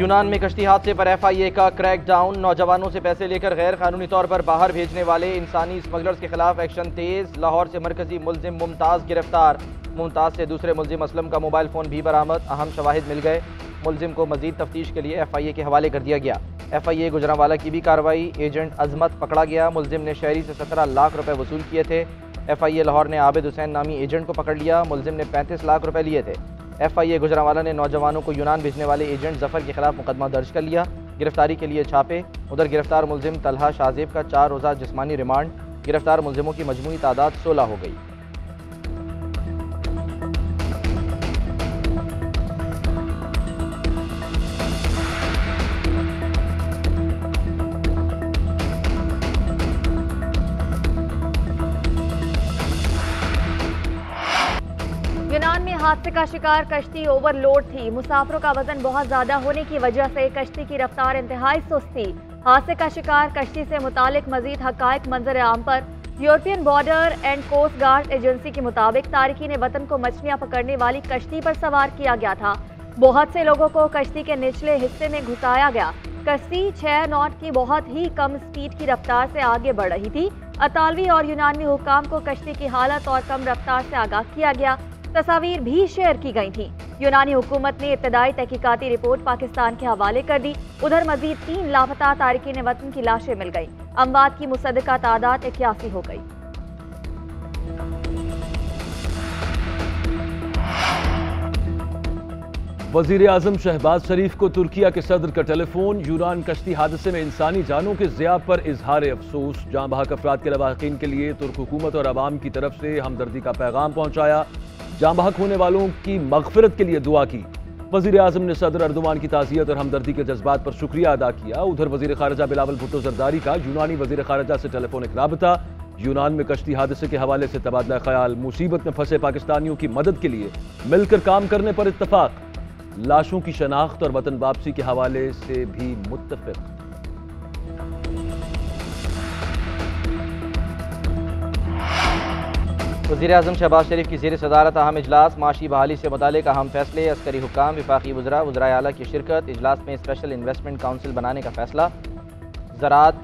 यूनान में कश्ती हादसे पर FIA का क्रैकडाउन। नौजवानों से पैसे लेकर गैर कानूनी तौर पर बाहर भेजने वाले इंसानी स्मगलर्स के खिलाफ एक्शन तेज। लाहौर से मरकजी मुलजिम मुमताज गिरफ्तार। मुमताज से दूसरे मुलजिम असलम का मोबाइल फोन भी बरामद। अहम शवाहिद मिल गए। मुलजिम को मजीद तफ्तीश के लिए FIA के हवाले कर दिया गया। FIA गुजरांवाला की भी कार्रवाई। एजेंट अजमत पकड़ा गया। मुलजिम ने शहरी से 17 लाख रुपए वसूल किए थे। FIA लाहौर ने आबिद हुसैन नामी एजेंट को पकड़ लिया। मुलजिम ने 35 लाख रुपए लिए थे। FIA गुजरांवाला ने नौजवानों को यूनान भेजने वाले एजेंट जफर के खिलाफ मुकदमा दर्ज कर लिया। गिरफ्तारी के लिए छापे। उधर गिरफ्तार मुलजिम तलहा शाहजेब का 4 रोज़ा जिस्मानी रिमांड। गिरफ्तार मुलजिमों की मजमूई तादाद 16 हो गई। यूनान में हादसे का शिकार कश्ती ओवरलोड थी। मुसाफिरों का वजन बहुत ज्यादा होने की वजह से कश्ती की रफ्तार इंतहाई सुस्त थी। हादसे का शिकार कश्ती से मुतालिक मजीद हकायक मंजर आम पर। European Border and Coast Guard Agency के मुताबिक तारिकीन वतन को मछलियां पकड़ने वाली कश्ती पर सवार किया गया था। बहुत से लोगों को कश्ती के निचले हिस्से में घुसाया गया। कश्ती 6 नॉट की बहुत ही कम स्पीड की रफ्तार से आगे बढ़ रही थी। अतालवी और यूनानी हुक्काम को कश्ती की हालत और कम रफ्तार से आगाह किया गया। तस्वीर भी शेयर की गई थी। यूनानी हुकूमत ने इब्तदाई तहकीकाती रिपोर्ट पाकिस्तान के हवाले कर दी। उधर मजीद 3 लापता तारिकीन वतन की लाशें मिल गई। अमवात की मुसद्दका तादाद 81 हो गई। वजीर आजम शहबाज शरीफ को तुर्किया के सदर का टेलीफोन। यूनान कश्ती हादसे में इंसानी जानों के ज़िया पर इजहार अफसोस। जाँ बहक अफराद के लवाहिकीन के लिए तुर्क हुकूमत और अवाम की तरफ से हमदर्दी का पैगाम पहुंचाया। जाँ बहक होने वालों की मगफिरत के लिए दुआ की। वजीर आजम ने सदर अर्दोगान की ताज़ियत और हमदर्दी के जज्बात पर शुक्रिया अदा किया। उधर वजीर खारजा बिलावल भुट्टो जरदारी का यूनानी वजीर खारजा से टेलीफोनिक राबता। यूनान में कश्ती हादसे के हवाले से तबादला ख्याल। मुसीबत में फंसे पाकिस्तानियों की मदद के लिए मिलकर काम करने पर इत्तफाक। लाशों की शनाख्त और वतन वापसी के हवाले से भी मुत्तफिक। वज़ीर आज़म शहबाज शरीफ की ज़ेर सदारत अहम इजलास। माशी बहाली से मुतालिक अहम फैसले। अस्करी हुक्काम, विफाकी वज़रा, वज़राए आला की शिरकत। इजलास में स्पेशल इन्वेस्टमेंट काउंसिल बनाने का फैसला। ज़राअत,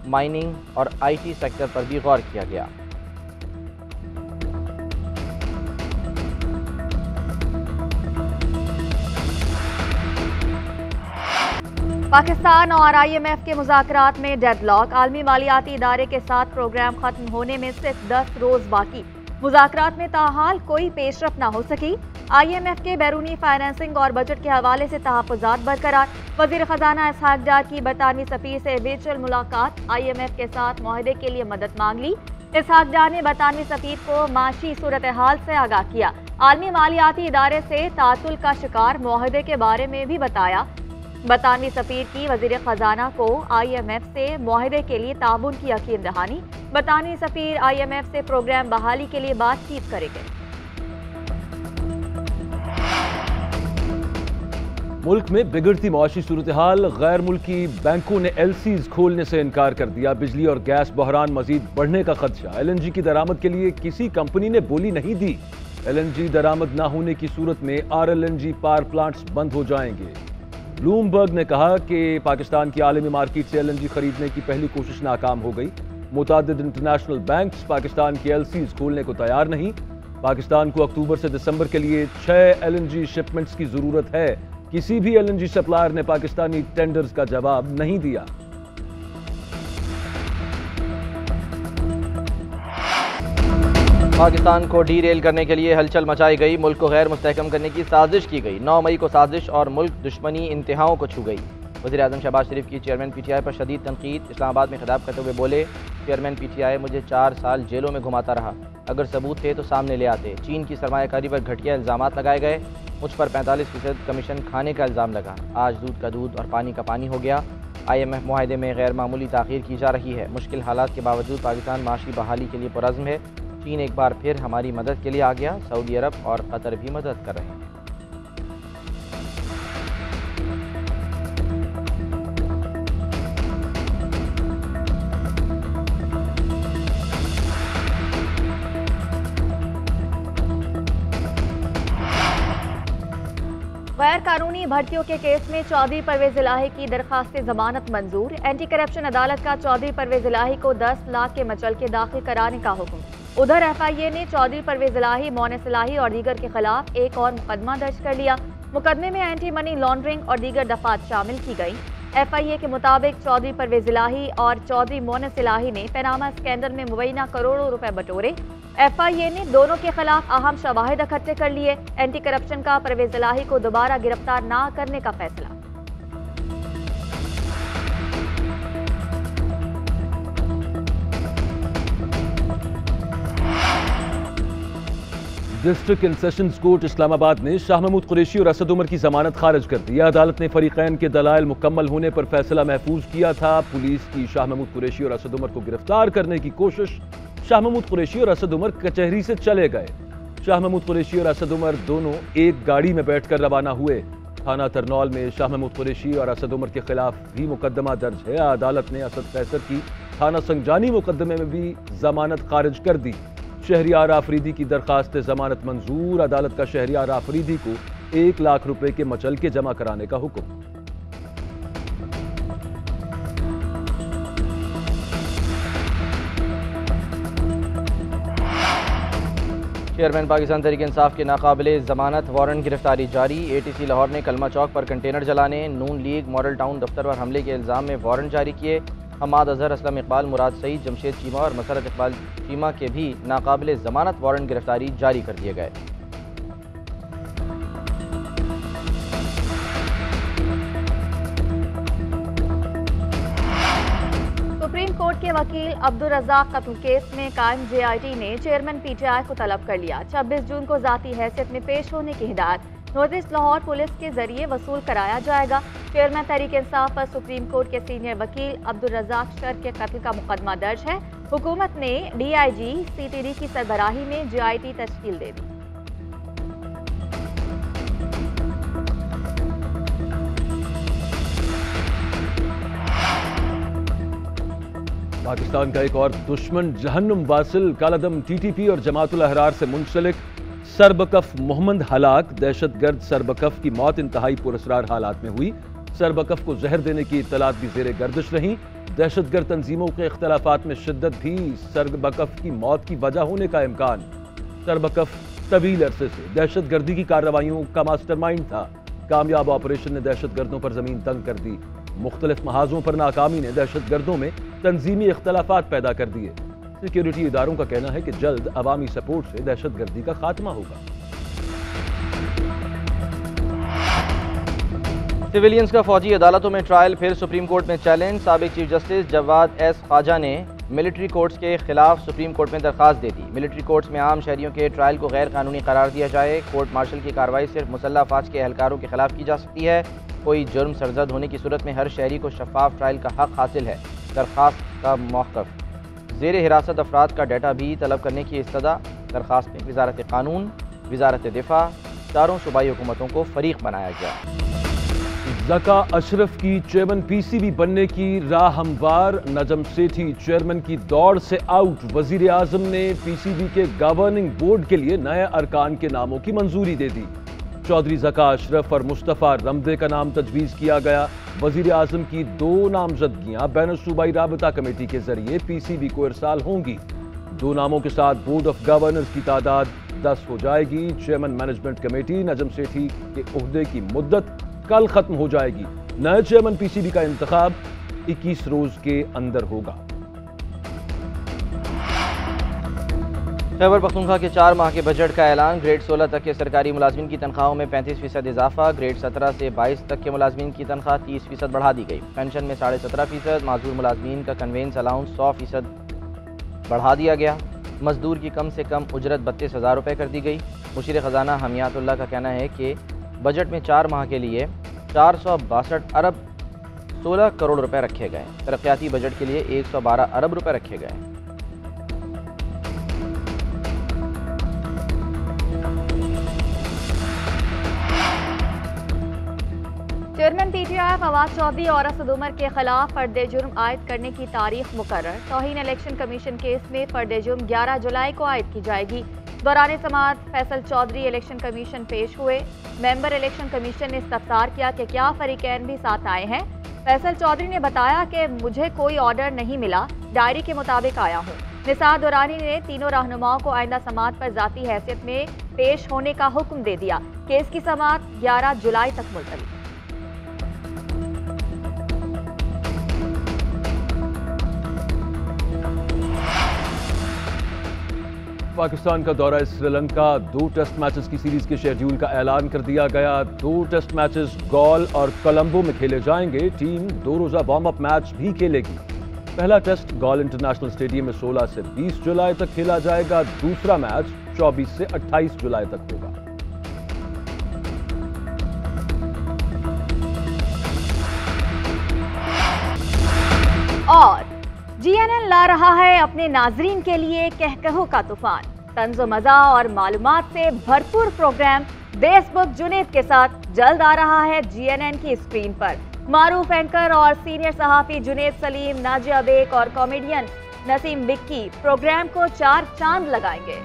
माइनिंग और IT सेक्टर पर भी गौर किया गया। पाकिस्तान और IMF के मुज़ाकरात में डेडलॉक। आलमी मालियाती इदारे के साथ प्रोग्राम खत्म होने में सिर्फ 10 रोज बाकी। मुज़ाकरात में ताहाल कोई पेशरफ न हो सकी। IMF के बैरूनी फाइनेंसिंग और बजट के हवाले से तहफ़्फ़ुज़ात बरकरार। वज़ीर ख़जाना इसहाक डार की बरतानवी सफ़ीर से वर्चुअल मुलाकात। IMF के साथ मुआहदे के लिए मदद मांग ली। इसहाक डार ने बरतानवी सफ़ीर को माशी सूरत हाल से आगाह किया। आलमी मालियाती इदारे से तातुल का शिकार मुआहदे के बारे में भी बताया। बरतानवी सफ़ीर की वज़ीर ख़जाना को IMF से मुआहदे के लिए ताउन की यकीन दहानी। बरतानवी सफ़ीर IMF से प्रोग्राम बहाली के लिए बातचीत करेंगे। मुल्क में बिगड़ती मुआशी सूरत हाल। गैर मुल्की बैंकों ने LCs खोलने से इनकार कर दिया। बिजली और गैस बहरान मजीद बढ़ने का खदशा। LNG की दरामद के लिए किसी कंपनी ने बोली नहीं दी। LNG दरामद न होने की सूरत में RLNG पावर प्लांट्स बंद हो जाएंगे। ब्लूमबर्ग ने कहा कि पाकिस्तान की आलमी मार्केट से LNG खरीदने की पहली कोशिश नाकाम हो गई। मुतादिद इंटरनेशनल बैंक्स पाकिस्तान की LCs खोलने को तैयार नहीं। पाकिस्तान को अक्टूबर से दिसंबर के लिए 6 LNG शिपमेंट्स की जरूरत है। किसी भी LNG सप्लायर ने पाकिस्तानी टेंडर्स का जवाब नहीं दिया। पाकिस्तान को डीरेल करने के लिए हलचल मचाई गई। मुल्क को गैर मुस्तहकम करने की साजिश की गई। 9 मई को साजिश और मुल्क दुश्मनी इंतहाओं को छू गई। वज़ीर आज़म शहबाज शरीफ की चेयरमैन PTI पर शदीद तनकीद। इस्लामाबाद में खिताब करते हुए बोले, चेयरमैन PTI मुझे 4 साल जेलों में घुमाता रहा। अगर सबूत थे तो सामने ले आते। चीन की सरमायाकारी पर घटिया इल्ज़ामात लगाए गए। मुझ पर 45% कमीशन खाने का इल्ज़ाम लगा। आज दूध का दूध और पानी का पानी हो गया। IMF मुआहदे में गैर मामूली ताख़ीर की जा रही है। मुश्किल हालात के बावजूद पाकिस्तान माशी बहाली के लिए पुरज़्म है। चीन एक बार फिर हमारी मदद के लिए आ गया। सऊदी अरब और कतर भी मदद कर रहे हैं। गैर कानूनी भर्तियों के केस में चौधरी परवेज इलाही की दरखास्त जमानत मंजूर। एंटी करप्शन अदालत का चौधरी परवेज इलाही को 10 लाख के मचलके दाखिल कराने का हुक्म। उधर FIA ने चौधरी परवेज इलाही, मोनिस इलाही और दीगर के खिलाफ एक और मुकदमा दर्ज कर लिया। मुकदमे में एंटी मनी लॉन्ड्रिंग और दीगर दफात शामिल की गई। FIA के मुताबिक चौधरी परवेज इलाही और चौधरी मोनिस इलाही ने पैनामा स्कैंडल में मुबैना करोड़ों रुपए बटोरे। FIA ने दोनों के खिलाफ अहम शवाहिद इकट्ठे कर लिए। एंटी करप्शन का परवेज इलाही को दोबारा गिरफ्तार न करने का फैसला। District and sessions court Islamabad ने शाह महमूद कुरैशी और असद उमर की जमानत खारिज कर दी। अदालत ने फरीकैन के दलाइल मुकम्मल होने पर फैसला महफूज किया था। पुलिस की शाह महमूद कुरैशी और असद उमर को गिरफ्तार करने की कोशिश। शाह महमूद कुरैशी और असद उमर कचहरी से चले गए। शाह महमूद कुरैशी और असद उमर दोनों एक गाड़ी में बैठकर रवाना हुए। थाना तरनौल में शाह महमूद कुरैशी और असद उमर के खिलाफ भी मुकदमा दर्ज है। अदालत ने असद कैसर की थाना संजानी मुकदमे में भी जमानत खारिज कर दी। शहरियार आफरीदी की दरखास्त जमानत मंजूर। अदालत का शहरियार आफरीदी को 1 लाख रुपए के मचलके जमा कराने का हुक्म। चेयरमैन पाकिस्तान तहरीक इंसाफ के नाकाबिले जमानत वारंट गिरफ्तारी जारी। ATC लाहौर ने कलमा चौक पर कंटेनर जलाने, नून लीग मॉडल टाउन दफ्तर पर हमले के इल्ज़ाम में वारंट जारी किए। हमाद अजहर, असलम इकबाल, मुराद सईद, जमशेद चीमा और मसरत इकबाल चीमा के भी नाकाबिले जमानत वारंट गिरफ्तारी जारी कर दिए गए। सुप्रीम कोर्ट के वकील अब्दुल रज़ाक कत्ल केस में कायम JIT ने चेयरमैन PTI को तलब कर लिया। 26 जून को जाती हैसियत में पेश होने की हिदायत। नोटिस लाहौर पुलिस के जरिए वसूल कराया जाएगा। चेयरमैन तहरीक इंसाफ पर सुप्रीम कोर्ट के सीनियर वकील अब्दुल रज़ाक शर के कत्ल का मुकदमा दर्ज है। हुकूमत ने DIG CTD की सरबराही में JIT तश्कील दे दी। पाकिस्तान का एक और दुश्मन जहन्नुम वासिल कालादम TTP और जमातुल अहरार से मुंसलिक सरबकफ मोहम्मद हलाक। दहशतगर्द सरबकफ की मौत इंतहाई पुरअसरार हालात में हुई। सरबकफ को जहर देने की इत्तलात भी जेरे गर्दिश रहीं। दहशतगर्द तंजीमों के इख्तलाफात में शिद्दत भी। सरबकफ की मौत की वजह होने का इम्कान। सरबकफ तवील अरसे से दहशतगर्दी की कार्रवाइयों का मास्टरमाइंड था। कामयाब ऑपरेशन ने दहशतगर्दों पर जमीन तंग कर दी। मुख्तलिफ महाजों पर नाकामी ने दहशतगर्दों में तंजीमी इख्तलाफात पैदा कर दिए। सिक्योरिटी इदारों का कहना है कि जल्द अवामी सपोर्ट से दहशतगर्दी का खात्मा होगा। सिविलियंस का फौजी अदालतों में ट्रायल फिर सुप्रीम कोर्ट में चैलेंज। साबिक Chief Justice Jawwad S Khawaja ने मिलिट्री कोर्ट्स के खिलाफ सुप्रीम कोर्ट में दरखास्त दे दी। मिलिट्री कोर्ट्स में आम शहरियों के ट्रायल को गैर कानूनी करार दिया जाए। कोर्ट मार्शल की कार्रवाई सिर्फ मुसल्लह अफवाज के एहलकारों के खिलाफ की जा सकती है। कोई जुर्म सरजद होने की सूरत में हर शहरी को शफाफ ट्रायल का हक हासिल है। दरखास्त का मौक़िफ़, ज़ेर हिरासत अफराद का डाटा भी तलब करने की इस्तदा। दरखास्त में वज़ारत कानून, वज़ारत दिफा, चारों सूबाई हुकूमतों को फरीक बनाया गया। ज़का अशरफ की चेयरमैन PCB बनने की राह हमवार। नजम सेठी चेयरमैन की दौड़ से आउट। वज़ीर आज़म ने PCB के गवर्निंग बोर्ड के लिए नए अरकान के नामों की मंजूरी दे दी। चौधरी ज़का अशरफ और मुस्तफ़ा रमदे का नाम तजवीज़ किया गया। वज़ीर आज़म की 2 नामजदगियाँ बैन सूबाई राबता कमेटी के जरिए PCB को इरसाल होंगी। 2 नामों के साथ बोर्ड ऑफ गवर्नर्स की तादाद 10 हो जाएगी। Chairman management committee Najam Sethi के ओहदे की मुद्दत कल खत्म हो जाएगी। नए चेयरमैन PCB का इंतखाब 21 रोज के अंदर होगा। खैबर पख्तूनख्वा के 4 माह के बजट का ऐलान। ग्रेड 16 तक के सरकारी मुलाजमीन की तनख्वाहों में 35% इजाफा। ग्रेड 17 से 22 तक के मुलाजमीन की तनख्वाह 30% बढ़ा दी गई। पेंशन में 17.5%। माजूर मुलाजमीन का कन्वेंस अलाउंस 100% बढ़ा दिया गया। मजदूर की कम से कम उजरत 32,000 रुपये कर दी गई। मुशीर ख़जाना हमियातुल्लाह का कहना है कि बजट में 4 माह के लिए 462 अरब 16 करोड़ रुपए रखे गए। तरक्याती बजट के लिए 112 अरब रुपए रखे गए। चेयरमैन PTI फवाद चौधरी और असद उमर के खिलाफ फर्द जुर्म आयद करने की तारीख मुकर्रर। तौहीन इलेक्शन कमीशन केस में फर्द जुर्म 11 जुलाई को आयद की जाएगी। दौरान समाअत फैसल चौधरी इलेक्शन कमीशन पेश हुए। मेंबर इलेक्शन कमीशन ने इस्तफसार किया कि क्या फरीकैन भी साथ आए हैं। फैसल चौधरी ने बताया कि मुझे कोई ऑर्डर नहीं मिला, डायरी के मुताबिक आया हूँ। निसार दुरानी ने तीनों रहनुमाओं को आइंदा समाअत पर जाती हैसियत में पेश होने का हुक्म दे दिया। केस की समाअत 11 जुलाई तक मुलतवी। पाकिस्तान का दौरा श्रीलंका, 2 टेस्ट मैचेस की सीरीज के शेड्यूल का ऐलान कर दिया गया। 2 टेस्ट मैचेस गॉल और कोलंबो में खेले जाएंगे। टीम 2 रोजा वार्म अप मैच भी खेलेगी। पहला टेस्ट गॉल इंटरनेशनल स्टेडियम में 16 से 20 जुलाई तक खेला जाएगा। दूसरा मैच 24 से 28 जुलाई तक होगा। और GNN ला रहा है अपने नाजरीन के लिए कहकहों का तूफान। तंज़ो मज़ा और मालूमात से भरपूर प्रोग्राम बेसबुक जुनेद के साथ जल्द आ रहा है GNN की स्क्रीन पर। मारूफ एंकर और सीनियर सहाफ़ी जुनेद सलीम, नाजिया बेग और कॉमेडियन नसीम बिक्की प्रोग्राम को 4 चांद लगाएंगे।